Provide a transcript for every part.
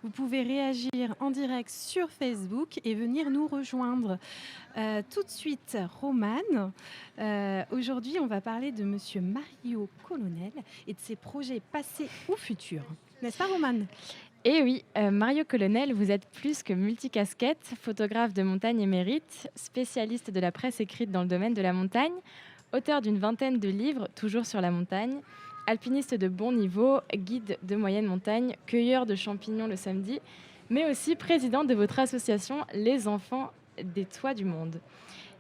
Vous pouvez réagir en direct sur Facebook et venir nous rejoindre. Tout de suite, Romane. Aujourd'hui, on va parler de Monsieur Mario Colonel et de ses projets passés ou futurs. N'est-ce pas, Romane? Et oui, Mario Colonel, vous êtes plus que multicasquette, photographe de montagne émérite, spécialiste de la presse écrite dans le domaine de la montagne, auteur d'une vingtaine de livres, toujours sur la montagne, alpiniste de bon niveau, guide de moyenne montagne, cueilleur de champignons le samedi, mais aussi président de votre association Les Enfants des Toits du Monde.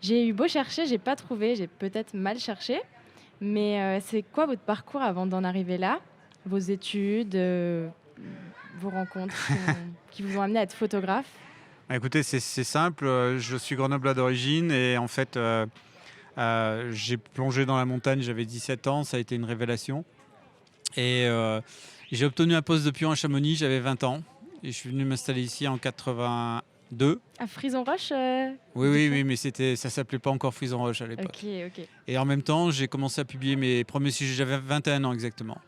J'ai eu beau chercher, j'ai pas trouvé, j'ai peut-être mal cherché, mais c'est quoi votre parcours avant d'en arriver là? Vos études, vos rencontres qui vous ont amené à être photographe? Écoutez, c'est simple, je suis grenoblois d'origine et en fait, j'ai plongé dans la montagne, j'avais 17 ans, ça a été une révélation et j'ai obtenu un poste de pion à Chamonix, j'avais 20 ans et je suis venu m'installer ici en 82. À Frison-Roche, Oui, du oui, coup? oui, mais ça s'appelait pas encore Frison-Roche à l'époque. OK, OK. Et en même temps, j'ai commencé à publier mes premiers sujets, j'avais 21 ans exactement.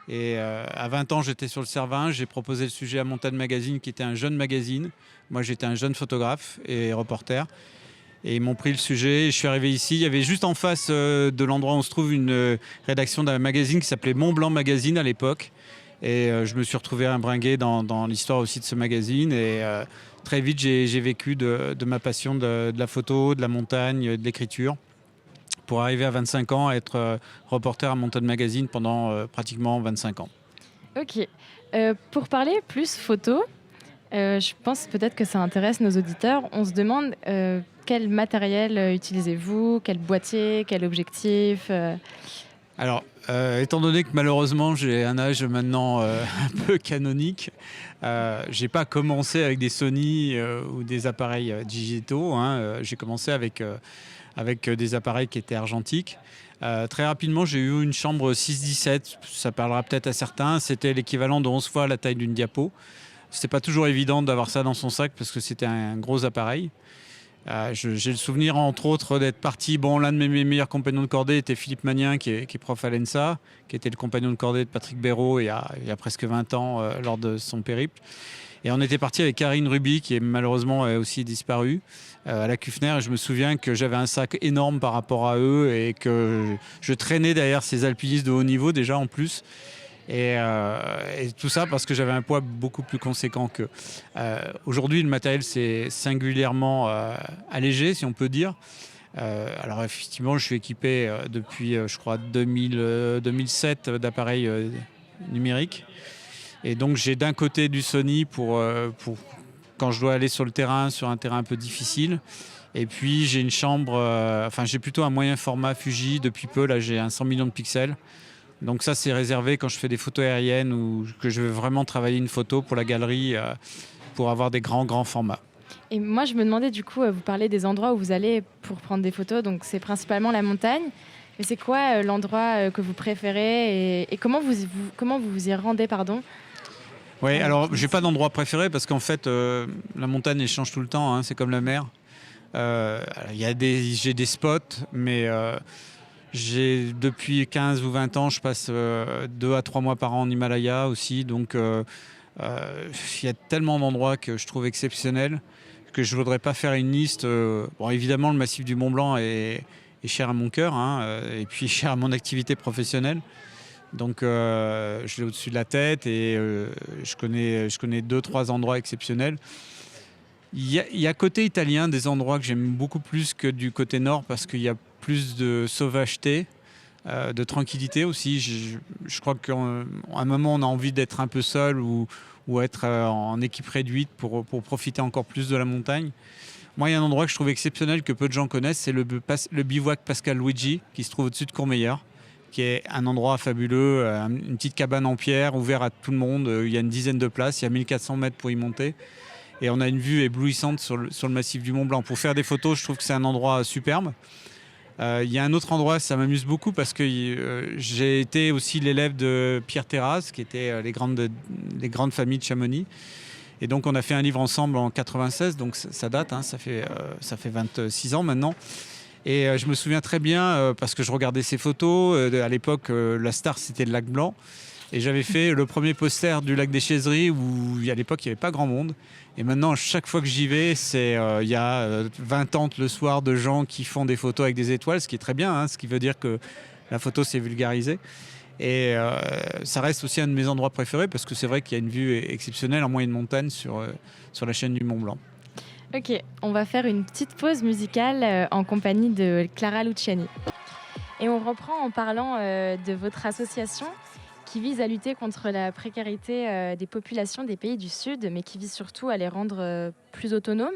Et à 20 ans, j'étais sur le Cervin, j'ai proposé le sujet à Montagne Magazine, qui était un jeune magazine. Moi, j'étais un jeune photographe et reporter. Et ils m'ont pris le sujet. Je suis arrivé ici. Il y avait juste en face de l'endroit où on se trouve une rédaction d'un magazine qui s'appelait Mont Blanc Magazine à l'époque. Et je me suis retrouvé imbringué dans l'histoire aussi de ce magazine. Et très vite, j'ai vécu de ma passion de la photo, de la montagne, de l'écriture, pour arriver à 25 ans à être reporter à Montagne Magazine pendant pratiquement 25 ans. OK. Pour parler plus photo, je pense peut-être que ça intéresse nos auditeurs. On se demande, quel matériel, utilisez-vous? Quel boîtier? Quel objectif? Alors, étant donné que malheureusement j'ai un âge maintenant un peu canonique, j'ai pas commencé avec des Sony ou des appareils digitaux, hein. J'ai commencé avec des appareils qui étaient argentiques. Très rapidement, j'ai eu une chambre 6-17, ça parlera peut-être à certains. C'était l'équivalent de 11 fois la taille d'une diapo. C'était pas toujours évident d'avoir ça dans son sac parce que c'était un gros appareil. J'ai le souvenir, entre autres, d'être parti. Bon, l'un de mes meilleurs compagnons de cordée était Philippe Magnien, qui est prof à l'ENSA, qui était le compagnon de cordée de Patrick Béraud il y a presque 20 ans lors de son périple. Et on était parti avec Karine Ruby, qui est malheureusement aussi disparue, à la Kufner. Et je me souviens que j'avais un sac énorme par rapport à eux et que je traînais derrière ces alpinistes de haut niveau déjà en plus. Et tout ça parce que j'avais un poids beaucoup plus conséquent qu'eux. Aujourd'hui, le matériel s'est singulièrement allégé, si on peut dire. Alors effectivement, je suis équipé depuis, je crois, 2007 d'appareils numériques. Et donc j'ai d'un côté du Sony pour quand je dois aller sur le terrain, sur un terrain un peu difficile. Et puis j'ai une chambre, j'ai plutôt un moyen format Fuji. Depuis peu, là j'ai un 100 millions de pixels. Donc ça, c'est réservé quand je fais des photos aériennes ou que je veux vraiment travailler une photo pour la galerie, pour avoir des grands formats. Et moi, je me demandais du coup, vous parlez des endroits où vous allez pour prendre des photos, donc c'est principalement la montagne. Mais c'est quoi l'endroit que vous préférez et comment vous y rendez, pardon? Oui, alors j'ai pas d'endroit préféré parce qu'en fait, la montagne, elle change tout le temps, hein, c'est comme la mer. J'ai des spots, mais depuis 15 ou 20 ans, je passe 2 à 3 mois par an en Himalaya aussi. Donc, il y a tellement d'endroits que je trouve exceptionnels que je ne voudrais pas faire une liste. Bon, évidemment, le massif du Mont Blanc est cher à mon cœur, hein, et puis cher à mon activité professionnelle. Donc, je l'ai au-dessus de la tête et je connais 2-3 endroits exceptionnels. Il y a côté italien des endroits que j'aime beaucoup plus que du côté nord parce qu'il y a plus de sauvageté, de tranquillité aussi. Je crois qu'à un moment, on a envie d'être un peu seul ou être en équipe réduite pour profiter encore plus de la montagne. Moi, il y a un endroit que je trouve exceptionnel que peu de gens connaissent, c'est le bivouac Pascal Luigi qui se trouve au-dessus de Courmayeur, qui est un endroit fabuleux, une petite cabane en pierre ouverte à tout le monde. Il y a une dizaine de places, il y a 1400 mètres pour y monter. Et on a une vue éblouissante sur le massif du Mont Blanc. Pour faire des photos, je trouve que c'est un endroit superbe. Il y a un autre endroit, ça m'amuse beaucoup parce que j'ai été aussi l'élève de Pierre Terrasse, qui était les grandes familles de Chamonix. Et donc on a fait un livre ensemble en 96, donc ça date, hein, ça fait 26 ans maintenant. Et je me souviens très bien, parce que je regardais ses photos, à l'époque la star c'était le lac Blanc. Et j'avais fait le premier poster du lac des Chaiseries où à l'époque il n'y avait pas grand monde. Et maintenant, chaque fois que j'y vais, il y a 20 tentes le soir de gens qui font des photos avec des étoiles, ce qui est très bien, hein, ce qui veut dire que la photo s'est vulgarisée. Et ça reste aussi un de mes endroits préférés parce que c'est vrai qu'il y a une vue exceptionnelle en moyenne montagne sur la chaîne du Mont Blanc. Ok, on va faire une petite pause musicale en compagnie de Clara Luciani. Et on reprend en parlant de votre association qui vise à lutter contre la précarité des populations des pays du Sud, mais qui vise surtout à les rendre plus autonomes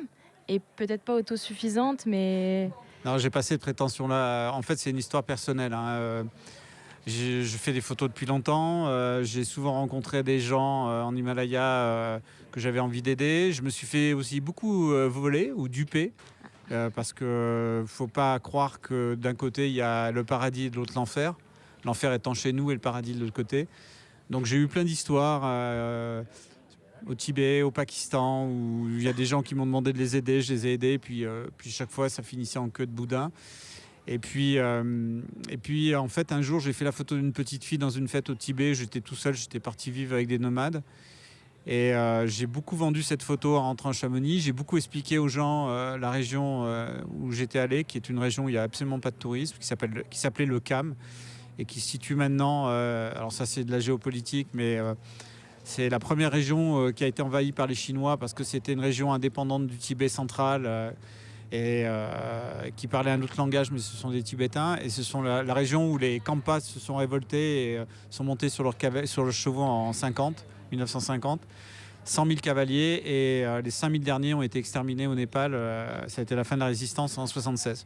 et peut-être pas autosuffisantes, mais... Non, j'ai pas cette prétention-là. En fait, c'est une histoire personnelle, hein. Je fais des photos depuis longtemps. J'ai souvent rencontré des gens en Himalaya que j'avais envie d'aider. Je me suis fait aussi beaucoup voler ou duper. Parce qu'il ne faut pas croire que d'un côté, il y a le paradis et de l'autre l'enfer. L'enfer étant chez nous et le paradis de l'autre côté. Donc j'ai eu plein d'histoires au Tibet, au Pakistan, où il y a des gens qui m'ont demandé de les aider, je les ai aidés, puis chaque fois ça finissait en queue de boudin. Et puis en fait un jour j'ai fait la photo d'une petite fille dans une fête au Tibet, j'étais tout seul, j'étais parti vivre avec des nomades. Et j'ai beaucoup vendu cette photo en rentrant à Chamonix. J'ai beaucoup expliqué aux gens la région où j'étais allé, qui est une région où il n'y a absolument pas de tourisme, qui s'appelait le CAM, et qui se situe maintenant, alors ça c'est de la géopolitique, mais c'est la première région qui a été envahie par les Chinois parce que c'était une région indépendante du Tibet central et qui parlait un autre langage, mais ce sont des Tibétains. Et ce sont la région où les Khampas se sont révoltés et sont montés sur leurs chevaux en 1950. 100 000 cavaliers et les 5 000 derniers ont été exterminés au Népal. Ça a été la fin de la résistance en 1976.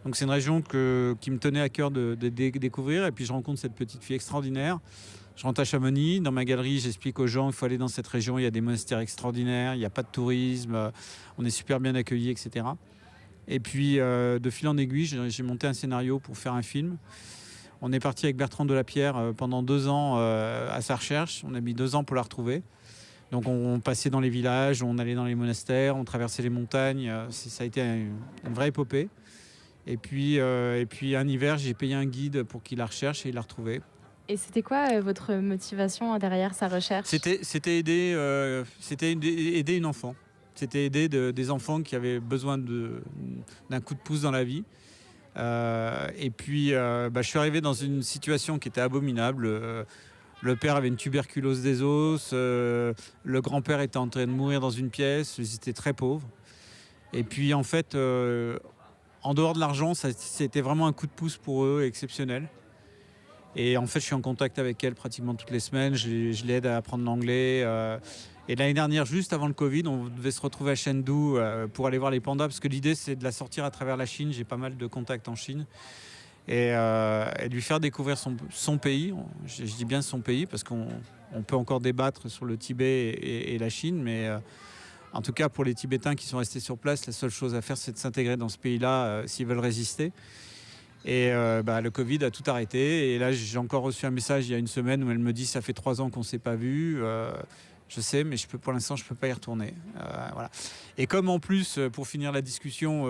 Donc c'est une région qui me tenait à cœur de découvrir. Et puis je rencontre cette petite fille extraordinaire. Je rentre à Chamonix. Dans ma galerie, j'explique aux gens qu'il faut aller dans cette région. Il y a des monastères extraordinaires, il n'y a pas de tourisme, on est super bien accueillis, etc. Et puis de fil en aiguille, j'ai monté un scénario pour faire un film. On est parti avec Bertrand Delapierre pendant 2 ans à sa recherche. On a mis 2 ans pour la retrouver. Donc on passait dans les villages, on allait dans les monastères, on traversait les montagnes. Ça a été une vraie épopée. Et puis un hiver, j'ai payé un guide pour qu'il la recherche et il l'a retrouvée. Et c'était quoi votre motivation derrière sa recherche ? C'était aider une enfant. C'était aider des enfants qui avaient besoin d'un coup de pouce dans la vie. Et puis je suis arrivé dans une situation qui était abominable. Le père avait une tuberculose des os, le grand-père était en train de mourir dans une pièce, ils étaient très pauvres. Et puis en fait, en dehors de l'argent, c'était vraiment un coup de pouce pour eux exceptionnel. Et en fait, je suis en contact avec elle pratiquement toutes les semaines, je l'aide à apprendre l'anglais. Et l'année dernière, juste avant le Covid, on devait se retrouver à Chengdu pour aller voir les pandas, parce que l'idée c'est de la sortir à travers la Chine, j'ai pas mal de contacts en Chine. Et lui faire découvrir son pays. Je dis bien son pays parce qu'on peut encore débattre sur le Tibet et la Chine, mais en tout cas pour les Tibétains qui sont restés sur place, la seule chose à faire c'est de s'intégrer dans ce pays-là s'ils veulent résister. Et le Covid a tout arrêté. Et là j'ai encore reçu un message il y a une semaine où elle me dit ça fait 3 ans qu'on ne s'est pas vu. Je sais, mais pour l'instant, je ne peux pas y retourner. Voilà. Et comme en plus, pour finir la discussion,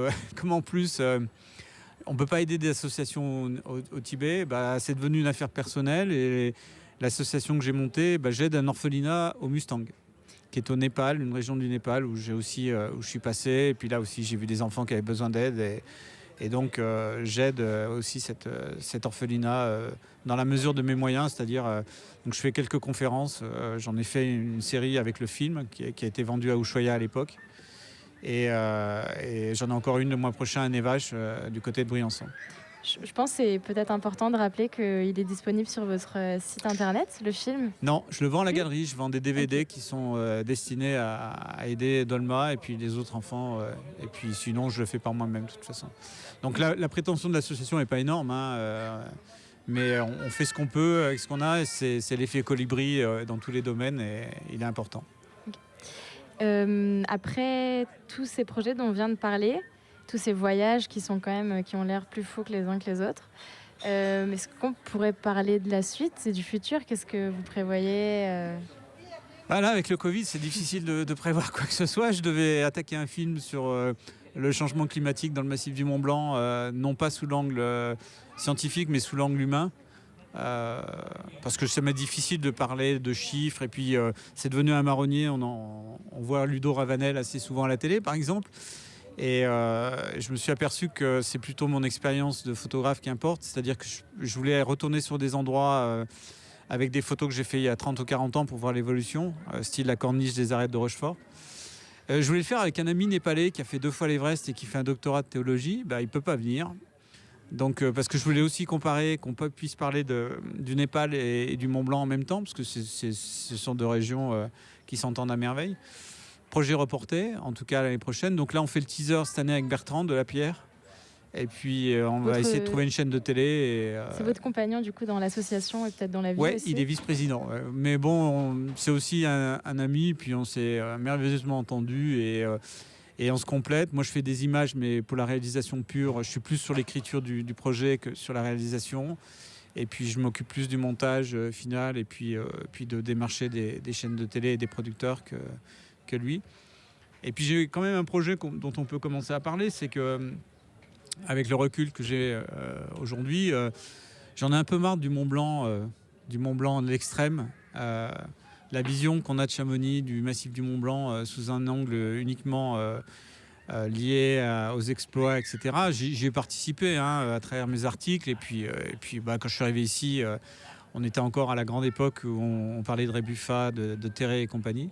on ne peut pas aider des associations au Tibet, c'est devenu une affaire personnelle. Et l'association que j'ai montée, j'aide un orphelinat au Mustang, qui est au Népal, une région du Népal où je suis passé. Et puis là aussi, j'ai vu des enfants qui avaient besoin d'aide. Et donc, j'aide aussi cet orphelinat dans la mesure de mes moyens. C'est-à-dire, donc je fais quelques conférences. J'en ai fait une série avec le film qui a été vendu à Ushuaïa à l'époque. Et j'en ai encore une le mois prochain à Nevache, du côté de Briançon. Je pense que c'est peut-être important de rappeler qu'il est disponible sur votre site internet, le film. Non, je le vends à la galerie. Je vends des DVD qui sont destinés à aider Dolma et puis les autres enfants. Et puis sinon, je le fais par moi-même de toute façon. Donc la prétention de l'association n'est pas énorme, hein, mais on fait ce qu'on peut avec ce qu'on a. Et c'est l'effet colibri dans tous les domaines et il est important. Okay. Après tous ces projets dont on vient de parler, tous ces voyages qui ont l'air plus fous que les uns que les autres. Est-ce qu'on pourrait parler de la suite et du futur ? Qu'est-ce que vous prévoyez Là, avec le Covid, c'est difficile de prévoir quoi que ce soit. Je devais attaquer un film sur le changement climatique dans le massif du Mont Blanc, non pas sous l'angle scientifique, mais sous l'angle humain. parce que ça m'est difficile de parler de chiffres. Et puis, c'est devenu un marronnier. On voit Ludo Ravanel assez souvent à la télé, par exemple. Et je me suis aperçu que c'est plutôt mon expérience de photographe qui importe. C'est-à-dire que je voulais retourner sur des endroits avec des photos que j'ai fait il y a 30 ou 40 ans pour voir l'évolution, style la corniche des arêtes de Rochefort. Je voulais le faire avec un ami népalais qui a fait 2 fois l'Everest et qui fait un doctorat de théologie. Il ne peut pas venir. Donc, parce que je voulais aussi comparer, qu'on puisse parler du Népal et du Mont Blanc en même temps, parce que ce sont 2 régions qui s'entendent à merveille. Projet reporté, en tout cas l'année prochaine. Donc là, on fait le teaser cette année avec Bertrand de La Pierre. Et puis, on va essayer de trouver une chaîne de télé. C'est votre compagnon, du coup, dans l'association et peut-être dans la vie Oui, aussi. il est vice-président. Mais bon, c'est aussi un ami, puis on s'est merveilleusement entendu et on se complète. Moi, je fais des images, mais pour la réalisation pure, je suis plus sur l'écriture du projet que sur la réalisation. Et puis, je m'occupe plus du montage final et puis de démarcher des chaînes de télé et des producteurs que lui. Et puis, j'ai quand même un projet dont on peut commencer à parler, c'est que avec le recul que j'ai aujourd'hui, j'en ai un peu marre du Mont Blanc de l'extrême. La vision qu'on a de Chamonix, du massif du Mont Blanc, sous un angle uniquement lié aux exploits, etc. J'y ai participé à travers mes articles. Et puis quand je suis arrivé ici, on était encore à la grande époque où on parlait de Rébuffa, de Terré et compagnie.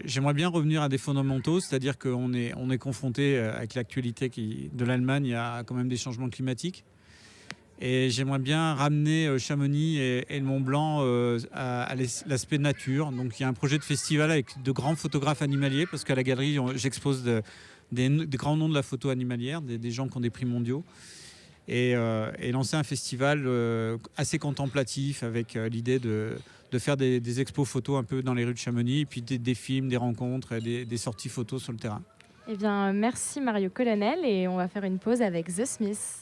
J'aimerais bien revenir à des fondamentaux, c'est-à-dire qu'on est confronté avec l'actualité de l'Allemagne, il y a quand même des changements climatiques. Et j'aimerais bien ramener Chamonix et le Mont Blanc à l'aspect nature. Donc il y a un projet de festival avec de grands photographes animaliers, parce qu'à la galerie, j'expose des grands noms de la photo animalière, des gens qui ont des prix mondiaux. Et lancer un festival assez contemplatif avec l'idée de faire des expos photos un peu dans les rues de Chamonix, et puis des films, des rencontres, des sorties photos sur le terrain. Eh bien, merci Mario Colonel et on va faire une pause avec The Smiths.